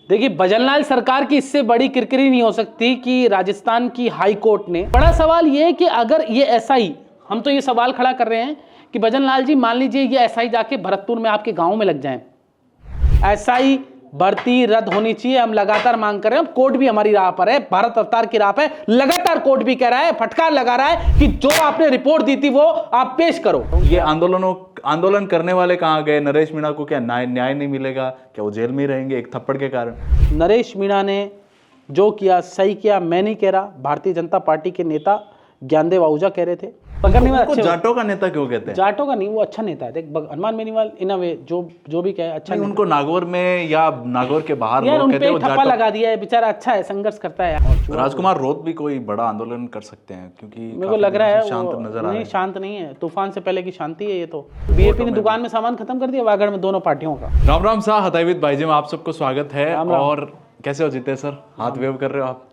देखिए, भजनलाल सरकार की इससे बड़ी किरकिरी नहीं हो सकती कि राजस्थान की हाई कोर्ट ने, बड़ा सवाल ये है कि अगर ये एसआई, हम तो ये सवाल खड़ा कर रहे हैं कि भजनलाल जी मान लीजिए ये एसआई जाके भरतपुर में आपके गांव में लग जाएं, एसआई भर्ती रद्द होनी चाहिए, हम लगातार मांग कर रहे हैं। कोर्ट भी हमारी राह पर है, भारत अवतार की राह पर लगातार कोर्ट भी कह रहा है, फटकार लगा रहा है कि जो आपने रिपोर्ट दी थी वो आप पेश करो। ये आंदोलन करने वाले कहाँ गए? नरेश मीणा को क्या न्याय नहीं मिलेगा? क्या वो जेल में ही रहेंगे एक थप्पड़ के कारण? नरेश मीणा ने जो किया सही किया, मैं नहीं कह रहा। भारतीय जनता पार्टी के नेता ज्ञानदेव आहूजा कह रहे थे पकड़ने में अच्छे। जाटों का नेता क्यों कहते हैं? जाटों का नहीं, वो अच्छा नेता है। देख, हनुमान बेनीवाल इन वे जो भी कहे अच्छा नहीं, उनको नागौर में या नागौर के बाहर यार लोग उन कहते पे हैं ठप्पा लगा दिया है, बेचारा अच्छा है, संघर्ष करता है। राजकुमार रोत भी कोई बड़ा आंदोलन कर सकते हैं क्योंकि मेरे को लग रहा है शांत नजर आ रहा है। शांत नहीं है, तूफान से पहले की शांति है ये तो। बीजेपी ने दुकान में सामान खत्म कर दिया वागड़ में दोनों पार्टियों का। राम राम साहब, हताईविद भाईजी में आप सबको स्वागत है। और कैसे हो जीते सर? हाथ वेव कर रहे हो आप?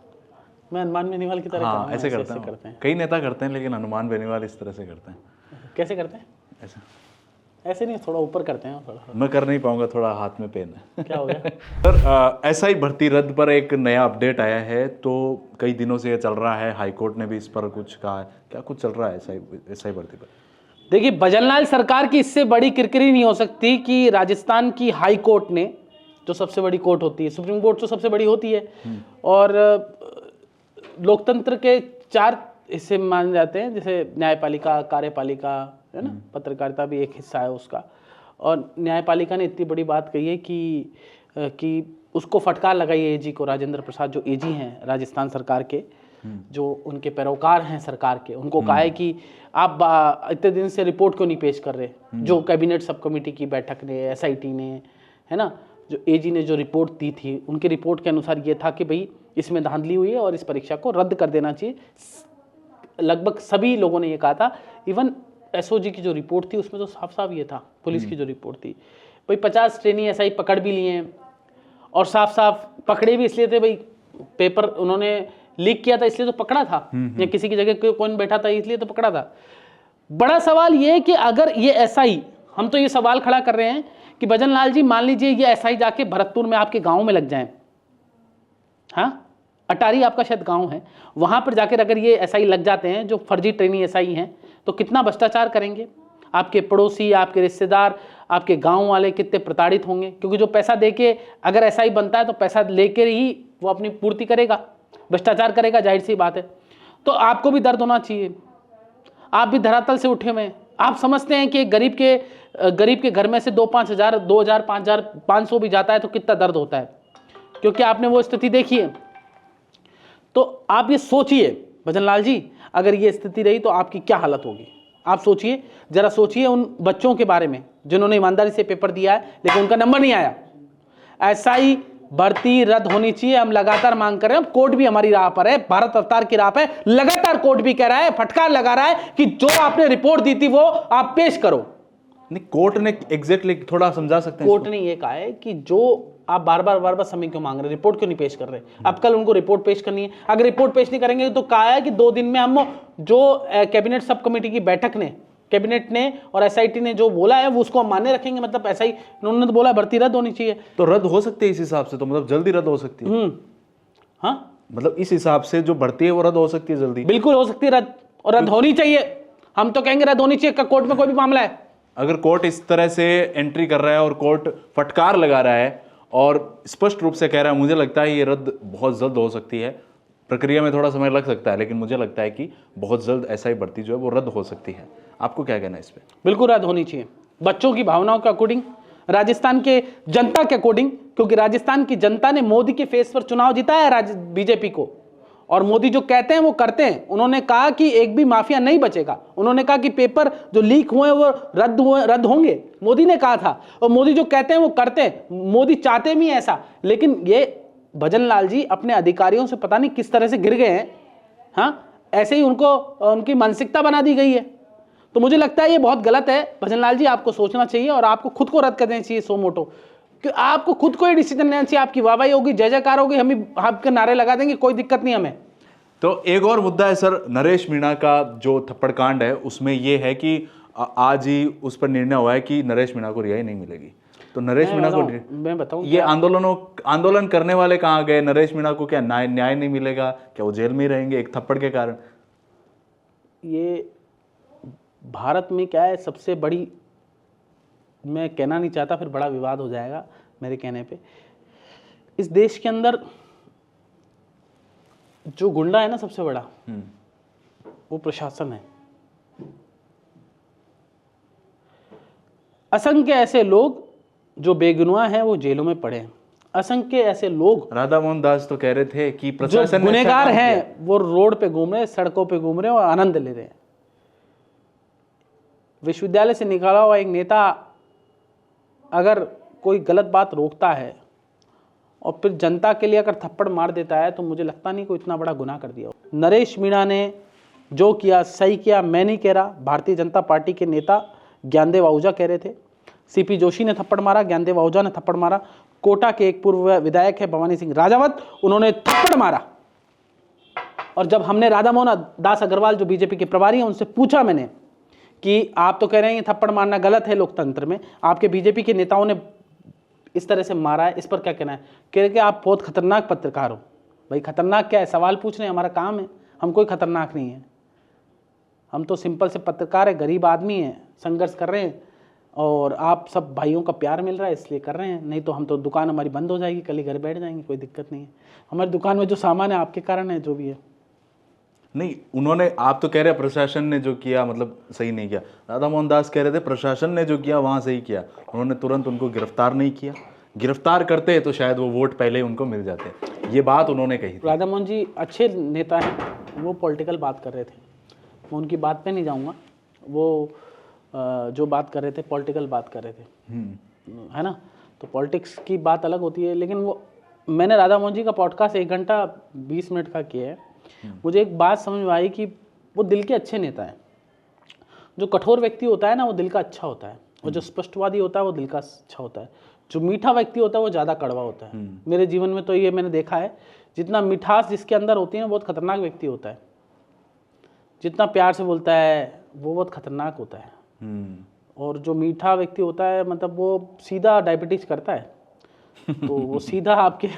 मैं हनुमान बेनीवाल की तरह हाँ, ऐसे करते हैं। कई नेता करते हैं लेकिन हनुमान बेनीवाल इस तरह से करते हैं। कैसे करते हैं? ऐसे नहीं, थोड़ा ऊपर करते हैं। थोड़ा मैं कर नहीं पाऊंगा, थोड़ा हाथ में पेन है। क्या हो गया सर? एसआई भर्ती रद्द पर एक नया अपडेट आया है, तो कई दिनों से ये चल रहा है, हाईकोर्ट ने भी इस पर कुछ कहा है। क्या कुछ चल रहा है एसआई भर्ती पर? देखिए, भजनलाल सरकार की इससे बड़ी किरकिरी नहीं हो सकती कि राजस्थान की हाई कोर्ट ने, जो सबसे बड़ी कोर्ट होती है, सुप्रीम कोर्ट तो सबसे बड़ी होती है, और लोकतंत्र के 4 हिस्से माने जाते हैं, जैसे न्यायपालिका, कार्यपालिका है ना, पत्रकारिता भी एक हिस्सा है उसका। और न्यायपालिका ने इतनी बड़ी बात कही है कि उसको फटकार लगाई है एजी को, राजेंद्र प्रसाद जो एजी हैं राजस्थान सरकार के, जो उनके पैरोकार हैं सरकार के, उनको कहा है कि आप इतने दिन से रिपोर्ट क्यों नहीं पेश कर रहे, जो कैबिनेट सब कमेटी की बैठक ने, एसआईटी ने, है ना, जो एजी ने जो रिपोर्ट दी थी, उनकी रिपोर्ट के अनुसार ये था कि भाई इसमें धांधली हुई है और इस परीक्षा को रद्द कर देना चाहिए। लगभग सभी लोगों ने ये कहा था। इवन एसओजी की जो रिपोर्ट थी उसमें तो साफ साफ ये था, पुलिस की जो रिपोर्ट थी, भाई 50 ट्रेनी एसआई पकड़ भी लिए हैं, और साफ साफ पकड़े भी इसलिए थे, भाई पेपर उन्होंने लीक किया था इसलिए तो पकड़ा था, या किसी की जगह कौन बैठा था इसलिए तो पकड़ा था। बड़ा सवाल ये है कि अगर ये एसआई, हम तो ये सवाल खड़ा कर रहे हैं कि भजनलाल जी मान लीजिए ये एसआई जाके भरतपुर में आपके गांव में लग जाएं, हाँ, अटारी आपका शायद गांव है, वहां पर जाकर अगर ये एसआई लग जाते हैं जो फर्जी ट्रेनी एसआई हैं, तो कितना भ्रष्टाचार करेंगे। आपके पड़ोसी, आपके रिश्तेदार, आपके गांव वाले कितने प्रताड़ित होंगे, क्योंकि जो पैसा देके अगर एसआई बनता है तो पैसा लेकर ही वो अपनी पूर्ति करेगा, भ्रष्टाचार करेगा, जाहिर सी बात है। तो आपको भी दर्द होना चाहिए, आप भी धरातल से उठे हुए हैं। आप समझते हैं कि गरीब के घर में से 2-5 हज़ार, 2,000, 5,000, 500 भी जाता है तो कितना दर्द होता है, क्योंकि आपने वो स्थिति देखी है। तो आप ये सोचिए भजनलाल जी, अगर ये स्थिति रही तो आपकी क्या हालत होगी। आप सोचिए, जरा सोचिए उन बच्चों के बारे में जिन्होंने ईमानदारी से पेपर दिया है लेकिन उनका नंबर नहीं आया। एसआई भर्ती रद्द होनी चाहिए, हम लगातार मांग कर रहे हैं। कोर्ट भी हमारी राह पर है, भारत अवतार की राह पर लगातार कोर्ट भी कह रहा है, फटकार लगा रहा है कि जो आपने रिपोर्ट दी थी वो आप पेश करो। नहीं, कोर्ट ने एग्जैक्टली थोड़ा समझा सकते हैं? कोर्ट ने ये कहा है कि जो आप बार बार समय क्यों मांग रहे, रिपोर्ट क्यों नहीं पेश कर रहे। अब कल उनको रिपोर्ट पेश करनी है, अगर रिपोर्ट पेश नहीं करेंगे तो कहा है कि 2 दिन में हम जो कैबिनेट सब कमेटी की बैठक ने, कैबिनेट ने और एसआईटी ने जो बोला है वो उसको हम मान्य रखेंगे। मतलब एसआई उन्होंने तो बोला भर्ती रद्द होनी चाहिए, तो रद्द हो सकती है इस हिसाब से, तो मतलब जल्दी रद्द हो सकती है। हाँ, मतलब इस हिसाब से जो भर्ती है वो रद्द हो सकती है जल्दी? बिल्कुल हो सकती है रद्द, और रद्द होनी चाहिए। हम तो कहेंगे रद्द होनी चाहिए। कोर्ट में कोई भी मामला है, अगर कोर्ट इस तरह से एंट्री कर रहा है और कोर्ट फटकार लगा रहा है और स्पष्ट रूप से कह रहा है, मुझे लगता है ये रद्द बहुत जल्द हो सकती है। प्रक्रिया में थोड़ा समय लग सकता है लेकिन मुझे लगता है कि बहुत जल्द एसआई भर्ती जो है वो रद्द हो सकती है। आपको क्या कहना है इस पे? बिल्कुल रद्द होनी चाहिए, बच्चों की भावनाओं के अकॉर्डिंग, राजस्थान के जनता के अकॉर्डिंग, क्योंकि राजस्थान की जनता ने मोदी के फेस पर चुनाव जिताया है बीजेपी को, और मोदी जो कहते हैं वो करते हैं। उन्होंने कहा कि एक भी माफिया नहीं बचेगा, उन्होंने कहा कि पेपर जो लीक हुए वो रद्द होंगे, मोदी ने कहा था, और मोदी जो कहते हैं वो करते हैं। मोदी चाहते भी ऐसा, लेकिन ये भजनलाल जी अपने अधिकारियों से पता नहीं किस तरह से गिर गए हैं। हाँ, ऐसे ही उनकी मानसिकता बना दी गई है। तो मुझे लगता है ये बहुत गलत है। भजनलाल जी, आपको सोचना चाहिए और आपको खुद को रद्द कर देना चाहिए सो मोटो, कि आपको खुद को ही डिसीजन लेना चाहिए। आपकी वाहवाही होगी, जय जयकार होगी, हम भी आपके नारे लगा देंगे, कोई दिक्कत नहीं हमें। तो एक और मुद्दा है सर, नरेश मीणा का जो थप्पड़ कांड है उसमें यह है कि आज ही उस पर निर्णय हुआ है कि नरेश मीणा को रिहाई नहीं मिलेगी। तो नरेश मीणा को मैं बताऊं ये आंदोलन करने वाले कहाँ गए? नरेश मीणा को क्या न्याय नहीं मिलेगा? क्या वो जेल में ही रहेंगे एक थप्पड़ के कारण? ये भारत में क्या है, सबसे बड़ी, मैं कहना नहीं चाहता फिर बड़ा विवाद हो जाएगा मेरे कहने पे, इस देश के अंदर जो गुंडा है ना सबसे बड़ा, वो प्रशासन है। असंख्य ऐसे लोग जो बेगुनाह हैं वो जेलों में पड़े हैं। असंख्य ऐसे लोग, राधा मोहन दास तो कह रहे थे कि जो प्रशासन ने गुनहगार हैं वो रोड पे घूम रहे हैं, सड़कों पे घूम रहे हैं और आनंद ले रहे हैं। विश्वविद्यालय से निकाला हुआ एक नेता अगर कोई गलत बात रोकता है और फिर जनता के लिए अगर थप्पड़ मार देता है तो मुझे लगता नहीं कोई इतना बड़ा गुनाह कर दिया हो। नरेश मीणा ने जो किया सही किया, मैं नहीं कह रहा। भारतीय जनता पार्टी के नेता ज्ञानदेव आहूजा कह रहे थे, सीपी जोशी ने थप्पड़ मारा, ज्ञानदेव आहूजा ने थप्पड़ मारा, कोटा के एक पूर्व विधायक है भवानी सिंह राजावत, उन्होंने थप्पड़ मारा। और जब हमने राधा मोहन दास अग्रवाल जो बीजेपी के प्रभारी हैं उनसे पूछा मैंने कि आप तो कह रहे हैं ये थप्पड़ मारना गलत है लोकतंत्र में, आपके बीजेपी के नेताओं ने इस तरह से मारा है, इस पर क्या कहना है? कह रहे कि आप बहुत खतरनाक पत्रकार हो। भाई खतरनाक क्या है? सवाल पूछ रहे हैं, हमारा काम है, हम कोई खतरनाक नहीं है। हम तो सिंपल से पत्रकार है, गरीब आदमी है, संघर्ष कर रहे हैं और आप सब भाइयों का प्यार मिल रहा है इसलिए कर रहे हैं, नहीं तो हम तो दुकान हमारी बंद हो जाएगी, कल ही घर बैठ जाएंगे, कोई दिक्कत नहीं है। हमारी दुकान में जो सामान है आपके कारण है, जो भी है। नहीं, उन्होंने, आप तो कह रहे हैं प्रशासन ने जो किया मतलब सही नहीं किया। राधा मोहन दास कह रहे थे प्रशासन ने जो किया वहां सही किया, उन्होंने तुरंत उनको गिरफ्तार नहीं किया। गिरफ्तार करते तो शायद वो वोट पहले उनको मिल जाते। ये बात उन्होंने कही थी। राधा मोहन जी अच्छे नेता हैं, वो पॉलिटिकल बात कर रहे थे, मैं उनकी बात पे नहीं जाऊंगा। वो जो बात कर रहे थे पॉलिटिकल बात कर रहे थे, है ना, तो पॉलिटिक्स की बात अलग होती है। लेकिन वो, मैंने राधा मोहन जी का पॉडकास्ट 1 घंटा 20 मिनट का किया है। मुझे एक बात समझ में आई कि वो दिल के अच्छे नेता हैं। जो कठोर व्यक्ति होता है ना वो दिल का अच्छा होता है, और जो स्पष्टवादी होता है वो दिल का अच्छा होता है। जो मीठा व्यक्ति होता है वो ज़्यादा कड़वा होता है। मेरे जीवन में तो ये मैंने देखा है, जितना मिठास जिसके अंदर होती है बहुत खतरनाक व्यक्ति होता है। जितना प्यार से बोलता है वो बहुत खतरनाक होता है। और जो मीठा व्यक्ति होता है मतलब वो सीधा डायबिटीज करता है, तो वो सीधा आपके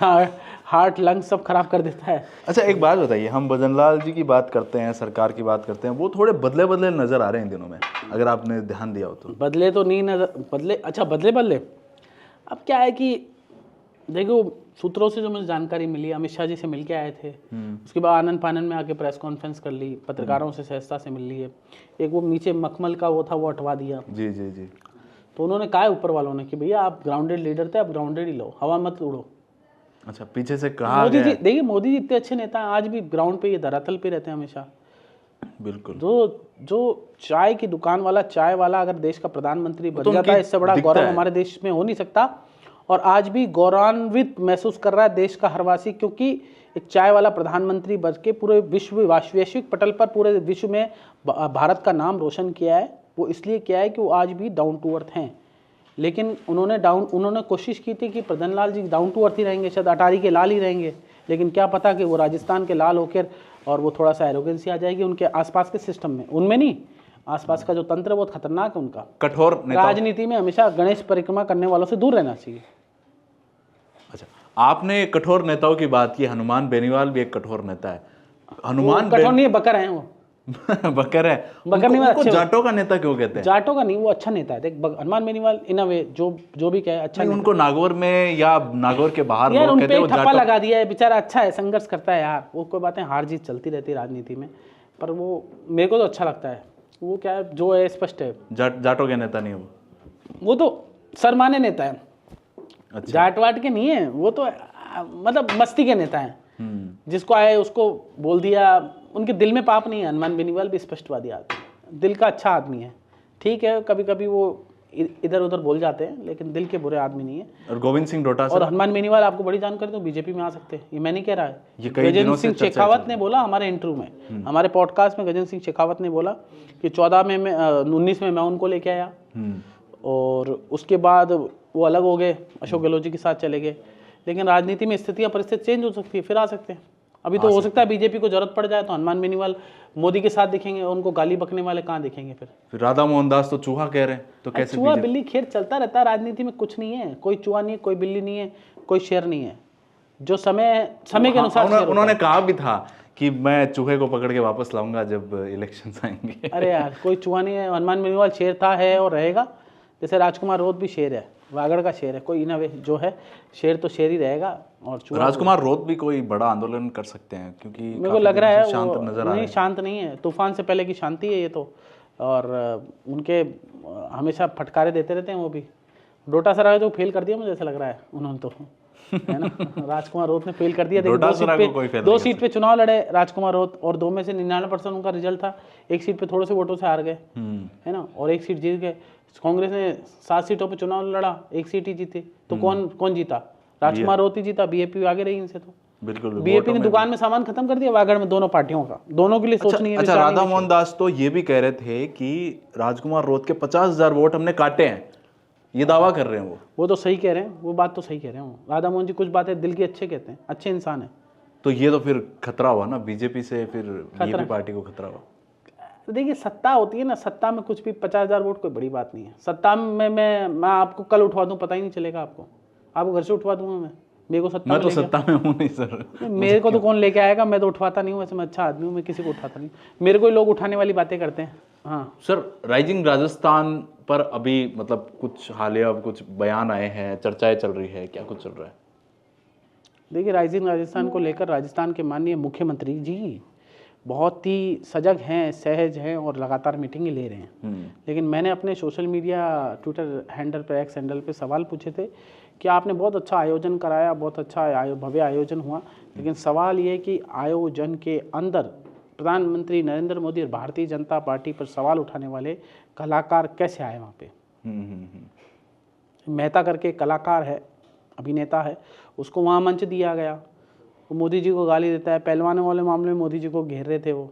हार्ट लंग्स सब खराब कर देता है। अच्छा एक बात बताइए, हम भजनलाल जी की बात करते हैं, सरकार की बात करते हैं, वो थोड़े बदले बदले नजर आ रहे हैं इन दिनों में, अगर आपने ध्यान दिया हो तो। बदले तो नहीं नजर, बदले, अच्छा बदले। अब क्या है कि देखो, सूत्रों से जो मुझे जानकारी मिली, अमित शाह जी से मिल के आए थे, उसके बाद आनंद फानन में आके प्रेस कॉन्फ्रेंस कर ली, पत्रकारों से सहजता से मिल ली है। एक वो नीचे मखमल का वो था वो हटवा दिया। जी जी जी। तो उन्होंने कहा है ऊपर वालों ने कि भैया आप ग्राउंडेड लीडर थे, आप ग्राउंडेड ही लो, हवा मत उड़ो। अच्छा, पीछे से कहा मोदी जी, देखिए मोदी जी इतने अच्छे नेता हैं, आज भी ग्राउंड पे, ये धरातल पे रहते हैं हमेशा। बिल्कुल। जो चाय की दुकान वाला, चाय वाला अगर देश का प्रधानमंत्री बन जाता है, इससे बड़ा गौरव हमारे देश में हो नहीं सकता। और आज भी गौरवान्वित महसूस कर रहा है देश का हर वासी, क्योंकि एक चाय वाला प्रधानमंत्री बन के पूरे विश्व, वैश्विक पटल पर पूरे विश्व में भारत का नाम रोशन किया है। वो इसलिए किया है कि वो आज भी डाउन टू अर्थ हैं। लेकिन उन्होंने कोशिश की थी कि भजनलाल जी डाउन टू अर्थ ही रहेंगे, शायद अटारी के लाल ही रहेंगे, लेकिन क्या पता कि वो राजस्थान के लाल होकर और वो थोड़ा सा एरोगेंसी आ जाएगी उनके आसपास के सिस्टम में। उनमें नहीं, आसपास का जो तंत्र है बहुत खतरनाक है उनका। कठोर राजनीति में हमेशा गणेश परिक्रमा करने वालों से दूर रहना चाहिए। अच्छा, आपने कठोर नेताओं की बात की, हनुमान बेनीवाल भी एक कठोर नेता है। हनुमान कठोर नहीं है, बकर है वो। बकर है। बकर नहीं, उनको जाटों का नेता क्यों कहते हैं? जाटों का नहीं, वो अच्छा नेता है। देख हनुमान बेनीवाल इन अ वे जो भी कहे अच्छा नहीं, उनको नागौर में या नागौर के बाहर यार लोग उन कहते पे हैं ठप्पा लगा दिया है। बेचारा अच्छा है, संघर्ष करता है यार, वो कोई बातें, हार जीत चलती रहती है राजनीति में, पर वो मेरे को तो अच्छा लगता है। वो क्या है, जो है स्पष्ट है। जाटों के नेता नहीं वो तो सरमाने नेता है। अच्छा। जाट वाट के नहीं है वो, तो मतलब मस्ती के नेता हैं। जिसको आए उसको बोल दिया, उनके दिल में पाप नहीं है। हनुमान बेनीवाल भी स्पष्टवादी आदमी, दिल का अच्छा आदमी है। ठीक है, कभी कभी वो इधर उधर बोल जाते हैं, लेकिन दिल के बुरे आदमी नहीं है। और गोविंद सिंह डोटासरा और हनुमान बेनीवाल आपको बड़ी जानकारी तो बीजेपी में आ सकते हैं, ये मैं नहीं कह रहा है, ये कई दिनों से गजेंद्र सिंह शेखावत ने बोला हमारे इंटरव्यू में, हमारे पॉडकास्ट में गजेंद्र सिंह शेखावत ने बोला कि 19 में मैं उनको लेके आया, और उसके बाद वो अलग हो गए, अशोक गहलोत जी के साथ चले गए। लेकिन राजनीति में स्थितियाँ परिस्थिति चेंज हो सकती है, फिर आ सकते हैं। अभी तो हो सकता है बीजेपी को जरूरत पड़ जाए तो हनुमान बेनीवाल मोदी के साथ दिखेंगे, उनको गाली बकने वाले कहाँ दिखेंगे फिर राधा मोहन दास तो चूहा कह रहे हैं, तो कैसे चूहा बिल्ली खेल चलता रहता है राजनीति में, कुछ नहीं है, कोई चूहा नहीं है, कोई बिल्ली नहीं है, कोई शेर नहीं है, जो समय के अनुसार शेर उन्होंने कहा भी था कि मैं चूहे को पकड़ के वापस लाऊंगा जब इलेक्शंस आएंगे। अरे यार कोई चूहा नहीं है, हनुमान बेनीवाल शेर था, है और रहेगा। जैसे राजकुमार रोत भी शेर है, वागड़ का शेर है, कोई इन वे जो है शेर तो शेर ही रहेगा। और चूहा राजकुमार रोत भी कोई बड़ा आंदोलन कर सकते हैं, क्योंकि मेरे को लग रहा है शांत वो नजर आ नहीं, शांत नहीं है, तूफान से पहले की शांति है ये तो। और उनके हमेशा फटकारे देते रहते हैं वो भी। डोटासरा जो फेल कर दिया मुझे ऐसा लग रहा है उन्होंने तो, है ना। राजकुमार रोत ने फेल कर दिया। देखिए दो सीट पे चुनाव लड़े राजकुमार रोत और 2 में से 99% उनका रिजल्ट था। 1 सीट पे थोड़े से वोटों से हार गए, है ना, और 1 सीट जीत गए। कांग्रेस ने 7 सीटों पे चुनाव लड़ा, 1 सीट ही जीती, तो कौन जीता? राजकुमार रोत ही जीता। बीएपी आगे रही इनसे तो। बिल्कुल बीएपी ने दुकान में सामान खत्म कर दिया वागड़ में, दोनों पार्टियों का, दोनों के लिए सोचनी है। अच्छा, राधा मोहन दास तो ये भी कह रहे थे कि राजकुमार रोत के 50,000 वोट हमने काटे हैं, ये दावा कर रहे हैं वो तो सही कह रहे हैं, वो बात तो सही कह रहे हैं। राधा मोहन जी कुछ बातें दिल की अच्छे कहते हैं, अच्छे इंसान है। तो ये तो फिर खतरा हुआ ना बीजेपी से, फिर बीजेपी पार्टी को खतरा हुआ। देखिए सत्ता होती है ना, सत्ता में कुछ भी 50,000 वोट कोई बड़ी बात नहीं है। सत्ता में मैं आपको कल उठवा दूं, पता ही नहीं चलेगा आपको घर से उठवा दूंगा मैं। मेरे को सत्ता मैं तो सत्ता में हूँ नहीं सर। मेरे को तो कौन लेके आएगा, मैं तो उठवाता नहीं हूँ, वैसे मैं अच्छा आदमी हूँ, मैं किसी को उठाता नहीं। मेरे को ही लोग उठाने वाली बातें करते हैं। हाँ सर, राइजिंग राजस्थान पर अभी मतलब कुछ हालिया कुछ बयान आए हैं, चर्चाएं चल रही है, क्या कुछ चल रहा है? देखिए राइजिंग राजस्थान को लेकर राजस्थान के माननीय मुख्यमंत्री जी बहुत ही सजग हैं, सहज हैं और लगातार मीटिंगें ले रहे हैं। लेकिन मैंने अपने सोशल मीडिया ट्विटर हैंडल पर, एक्स हैंडल पे सवाल पूछे थे कि आपने बहुत अच्छा आयोजन कराया, बहुत अच्छा भव्य आयोजन हुआ, लेकिन सवाल ये है कि आयोजन के अंदर प्रधानमंत्री नरेंद्र मोदी और भारतीय जनता पार्टी पर सवाल उठाने वाले कलाकार कैसे आए वहाँ पे? मेहता करके कलाकार है, अभिनेता है, उसको वहाँ मंच दिया गया, वो मोदी जी को गाली देता है। पहलवानों वाले मामले में मोदी जी को घेर रहे थे वो,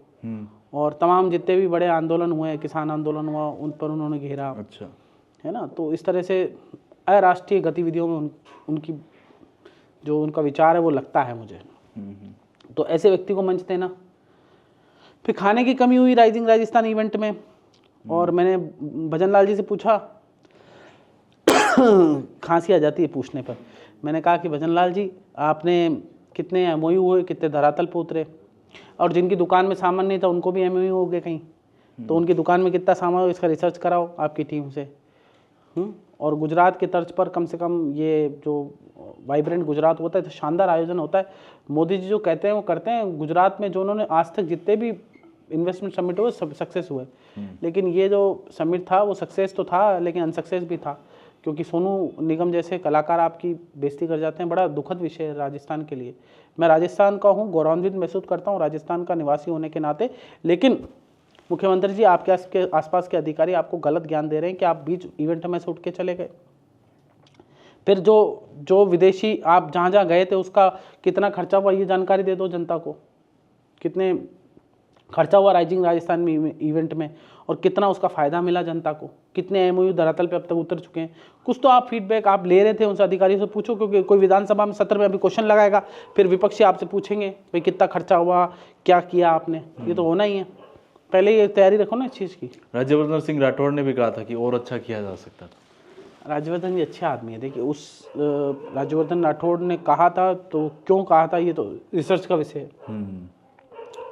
और तमाम जितने भी बड़े आंदोलन हुए, किसान आंदोलन हुआ, उन पर उन्होंने घेरा। अच्छा, है ना। तो इस तरह से अराष्ट्रीय गतिविधियों में उनकी जो उनका विचार है वो लगता है मुझे। तो ऐसे व्यक्ति को मंच देना। फिर खाने की कमी हुई राइजिंग राजस्थान इवेंट में, और मैंने भजन लाल जी से पूछा, खांसी आ जाती है पूछने पर। मैंने कहा कि भजन लाल जी आपने कितने एमओयू हुए, कितने धरातल पे उतरे, और जिनकी दुकान में सामान नहीं था उनको भी एमओयू हो गए कहीं, तो उनकी दुकान में कितना सामान हो इसका रिसर्च कराओ आपकी टीम से। और गुजरात के तर्ज पर कम से कम ये जो वाइब्रेंट गुजरात होता है तो शानदार आयोजन होता है। मोदी जी जो कहते हैं वो करते हैं। गुजरात में जो उन्होंने आज तक जितने भी इन्वेस्टमेंट समिट हुए सब सक्सेस हुए, लेकिन ये जो समिट था वो सक्सेस तो था लेकिन अनसक्सेस भी था, क्योंकि सोनू निगम जैसे कलाकार आपकी बेइज्जती कर जाते हैं। बड़ा दुखद विषय है राजस्थान के लिए। मैं राजस्थान का हूँ, गौरवान्वित महसूस करता हूँ राजस्थान का निवासी होने के नाते, लेकिन मुख्यमंत्री जी आपके आसपास के अधिकारी आपको गलत ज्ञान दे रहे हैं कि आप बीच इवेंट में से उठ के चले गए। फिर जो विदेशी आप जहाँ जहाँ गए थे उसका कितना खर्चा हुआ ये जानकारी दे दो जनता को। कितने खर्चा हुआ राइजिंग राजस्थान में इवेंट में, और कितना उसका फ़ायदा मिला जनता को, कितने एमओयू धरातल पे अब तक उतर चुके हैं। कुछ तो आप फीडबैक आप ले रहे थे उनसे अधिकारियों से पूछो, क्योंकि कोई विधानसभा में सत्र में अभी क्वेश्चन लगाएगा, फिर विपक्षी आपसे पूछेंगे भाई कितना खर्चा हुआ, क्या किया आपने। ये तो होना ही है, पहले ये तैयारी रखो ना इस चीज़ की। राज्यवर्धन सिंह राठौड़ ने भी कहा था कि और अच्छा किया जा सकता था। राज्यवर्धन जी अच्छे आदमी है। देखिए उस राज्यवर्धन राठौड़ ने कहा था तो क्यों कहा था ये तो रिसर्च का विषय है।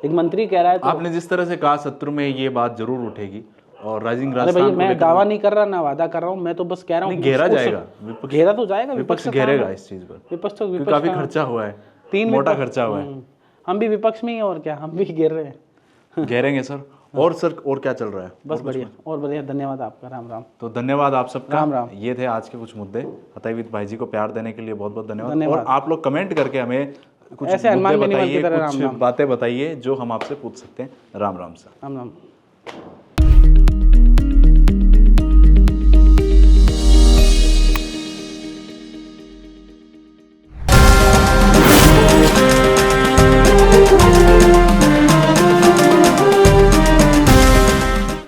एक मंत्री कह रहा है तो आपने जिस तरह से कहा सत्र में ये बात जरूर उठेगी, और राइजिंग अरे राजस्थान भाई मैं दावा नहीं कर रहा ना वादा कर रहा हूँ, मैं तो बस कह रहा हूँ घेरा जाएगा, घेरा तो जाएगा, विपक्ष घेरेगा इस चीज पर। विपक्ष तो विपक्ष काफी खर्चा हुआ है, 3 मोटा खर्चा हुआ है। हम भी विपक्ष में ही, और क्या, हम भी घेर रहे हैं। घेरेंगे सर। और सर और क्या चल रहा है? बस बढ़िया और बढ़िया, धन्यवाद आपका। राम राम। तो धन्यवाद आप सबका। राम राम। ये थे आज के कुछ मुद्दे। हताईविद भाई जी को प्यार देने के लिए बहुत बहुत धन्यवाद। और आप लोग कमेंट करके हमें कुछ मुद्दे बताइए, कुछ बातें बताइए जो हम आपसे पूछ सकते हैं। राम राम सर। राम राम।